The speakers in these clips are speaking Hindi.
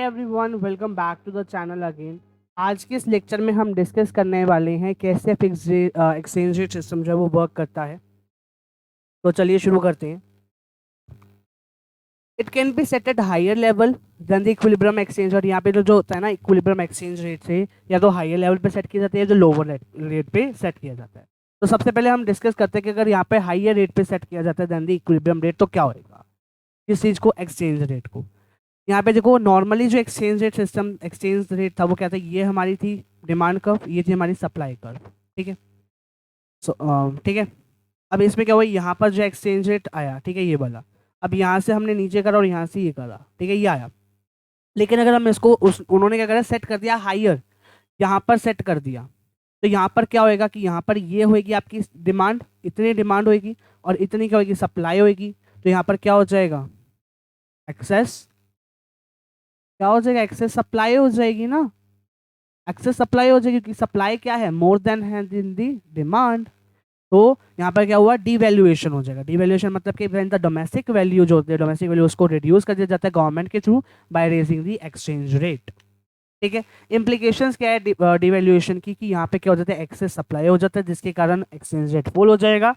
Everyone, welcome back to the channel again. आज के इस लेक्चर में हम डिस्कस करने वाले हैं कैसे फिक्स एक्सचेंज रेट सिस्टम जो है वो वर्क करता है। तो चलिए शुरू करते हैं। It can be set at higher level then the equilibrium exchange. और यहाँ पे जो होता है ना, इक्विलिब्रियम एक्सचेंज रेट से या तो हायर लेवल पे सेट किया जाता है या जो लोअर रेट पे सेट किया जाता है। तो सबसे पहले हम डिस्कस करते हैं कि अगर यहाँ पे हायर रेट पे सेट किया जाता है देन द इक्विलिब्रियम रेट, तो क्या होएगा किस चीज़ को, एक्सचेंज रेट को। यहाँ पे देखो, नॉर्मली जो एक्सचेंज रेट था वो क्या था, ये हमारी थी डिमांड कर्व, ये थी हमारी सप्लाई कर्व। ठीक है। ठीक है। अब इसमें क्या हुआ, यहाँ पर जो एक्सचेंज रेट आया, ठीक है, ये वाला। अब यहाँ से हमने नीचे करा और यहाँ से ये करा, ठीक है, ये आया। लेकिन अगर हम इसको उन्होंने क्या करा, सेट कर दिया हायर, यहाँ पर सेट कर दिया, तो यहाँ पर क्या होएगा कि यहाँ पर ये होएगी आपकी डिमांड, इतनी डिमांड होएगी और इतनी क्या होगी, सप्लाई होएगी। तो यहाँ पर क्या हो जाएगा, एक्सेस क्या हो जाएगा, एक्सेस सप्लाई हो जाएगी ना। एक्सेस सप्लाई हो जाएगी क्योंकि सप्लाई क्या है, मोर देन है इन दी डिमांड। तो यहाँ पर क्या हुआ, डीवैल्यूएशन हो जाएगा। डीवैल्यूएशन मतलब कि द डोमेस्टिक वैल्यू जो होती है, डोमेस्टिक वैल्यू उसको रिड्यूस कर दिया जाता है गवर्नमेंट के through by raising the exchange rate. ठीक है। इम्प्लीकेशंस क्या है डिवैल्यूएशन की, कि यहाँ पे क्या हो जाता है, एक्सेस सप्लाई हो जाता है जिसके कारण एक्सचेंज रेट फॉल हो जाएगा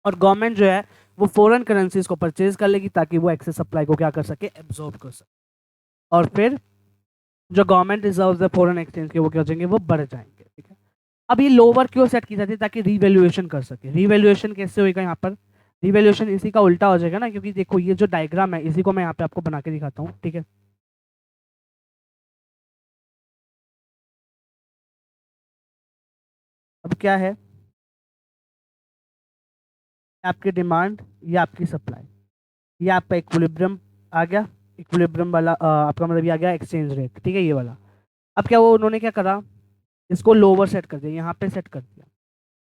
और गवर्नमेंट जो है वो फॉरेन करेंसीज को परचेज कर लेगी ताकि वो एक्सेस सप्लाई को क्या कर सके, एब्जॉर्ब कर सके। और फिर जो गवर्नमेंट रिजर्व्स है फॉरेन एक्सचेंज के, वो क्या हो जाएंगे, वो बढ़ जाएंगे। ठीक है। अब ये लोअर क्यों सेट की जाती है, ताकि रीवैल्यूएशन कर सके। रीवैल्यूएशन कैसे होगा, यहाँ पर रीवैल्यूएशन इसी का उल्टा हो जाएगा ना, क्योंकि देखो ये जो डायग्राम है इसी को मैं यहाँ पे आपको बना के दिखाता हूँ। ठीक है। अब क्या है, आपकी डिमांड, ये आपकी सप्लाई, ये आपका इक्विलिब्रियम आ गया। इक्विलिब्रियम वाला आपका मतलब ये आ गया एक्सचेंज रेट। ठीक है, ये वाला। अब क्या, वो उन्होंने क्या करा, इसको लोअर सेट कर दिया, यहाँ पे सेट कर दिया।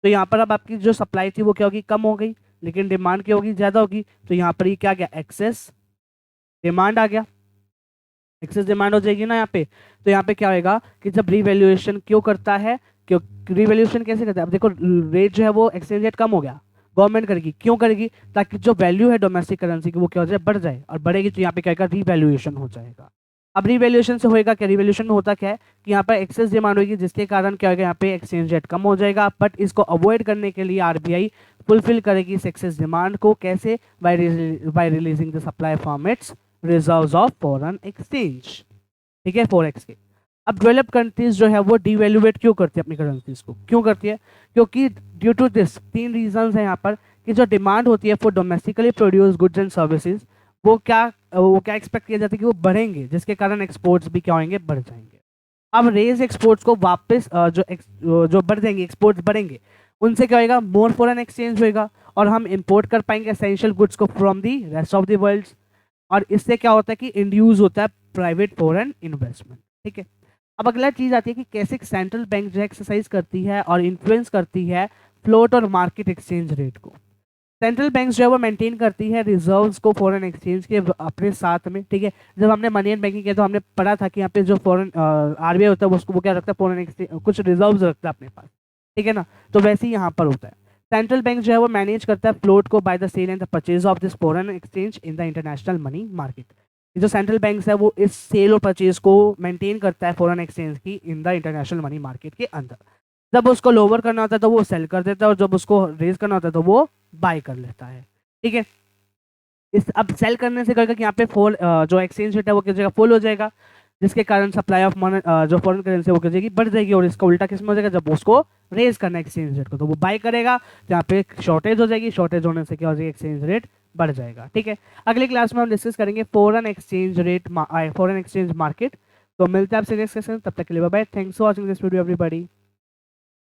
तो यहाँ पर अब आपकी जो सप्लाई थी वो क्या होगी, कम हो गई, लेकिन डिमांड क्या होगी, ज़्यादा होगी। तो यहाँ पर ये क्या आ गया, एक्सेस डिमांड आ गया। एक्सेस डिमांड हो जाएगी ना यहाँ पे। तो यहाँ पे क्या होगा कि जब रिवैल्यूएशन क्यों करता है, क्यों रिवैल्यूएशन कैसे करता है, अब देखो रेट जो है वो एक्सचेंज रेट कम हो गया, गवर्नमेंट करेगी, क्यों करेगी, ताकि जो वैल्यू है डोमेस्टिक करेंसी की वो क्या हो जाए, बढ़ जाए, और बढ़ेगी तो यहाँ पे क्या होगा, रिवैल्यूएशन हो जाएगा। अब रिवैल्यूएशन से होएगा क्या, रिवैल्यूएशन में होता क्या है कि यहाँ पर एक्सेस डिमांड होगी जिसके कारण क्या होगा, यहाँ पे एक्सचेंज रेट कम हो जाएगा। बट इसको अवॉइड करने के लिए आरबीआई फुलफिल करेगी इस एक्सेस डिमांड को, कैसे, bye releasing the supply from its reserves of foreign exchange. ठीक है, फॉरेक्स के। अब डेवलप कंट्रीज जो है वो डिवैल्यूएट क्यों करती है अपनी करेंसीज को, क्यों करती है, क्योंकि ड्यू टू दिस तीन रीजंस है यहाँ पर, कि जो डिमांड होती है for domestically produce goods and services, वो क्या एक्सपेक्ट किया जाता है कि वो बढ़ेंगे, जिसके कारण एक्सपोर्ट्स भी क्या होंगे, बढ़ जाएंगे। अब रेज एक्सपोर्ट्स को वापस जो बढ़ जाएंगे, एक्सपोर्ट्स बढ़ेंगे, उनसे क्या होगा, मोर फॉरेन एक्सचेंज होगा और हम इंपोर्ट कर पाएंगे एसेंशियल गुड्स को from the rest of the world. और इससे क्या होता है कि इंड्यूस होता है प्राइवेट फॉरेन इन्वेस्टमेंट। ठीक है। अब अगला चीज आती है कि कैसे सेंट्रल बैंक जो एक्सरसाइज करती है और इन्फ्लुएंस करती है फ्लोट और मार्केट एक्सचेंज रेट को। सेंट्रल बैंक जो है वो मेंटेन करती है रिजर्व्स को फॉरेन एक्सचेंज के अपने साथ में। ठीक है। जब हमने मनी एंड बैंकिंग किया तो हमने पढ़ा था कि यहाँ पे जो फॉरेन आरबीआई होता है उसको वो क्या रखता है, फॉरेन एक्सचेंज कुछ रिजर्व्स रखता है अपने पास। ठीक है ना। तो वैसे ही यहाँ पर होता है, सेंट्रल बैंक जो है वो मैनेज करता है फ्लोट को by the sale and the purchase of this foreign exchange in the international money market. जो सेंट्रल बैंक है वो इस सेल और परचेज को मेंटेन करता है फॉरेन एक्सचेंज की इन द इंटरनेशनल मनी मार्केट के अंदर। जब उसको लोअर करना होता है तो वो सेल कर देता है और जब उसको रेज करना होता है तो वो बाय कर लेता है। ठीक है। इस अब सेल करने से करके यहाँ पे फॉल जो एक्सचेंज रेट है वो किस जगह फॉल हो जाएगा, जिसके कारण सप्लाई ऑफ मनी जो फॉरेन करेंसी वो किस जाएगी, बढ़ जाएगी। और इसका उल्टा किस में हो जाएगा, जब उसको रेज करना है एक्सचेंज रेट को तो वो बाय करेगा, तो यहाँ पे शॉर्टेज हो जाएगी, शॉर्टेज होने से क्या हो जाएगी, एक्सचेंज रेट बढ़ जाएगा। ठीक है। अगली क्लास में हम डिस्कस करेंगे foreign exchange rate, foreign exchange market. तो मिलते हैं आपसे नेक्स्ट सेशन, तब तक के लिए bye bye. Thanks for watching this video everybody.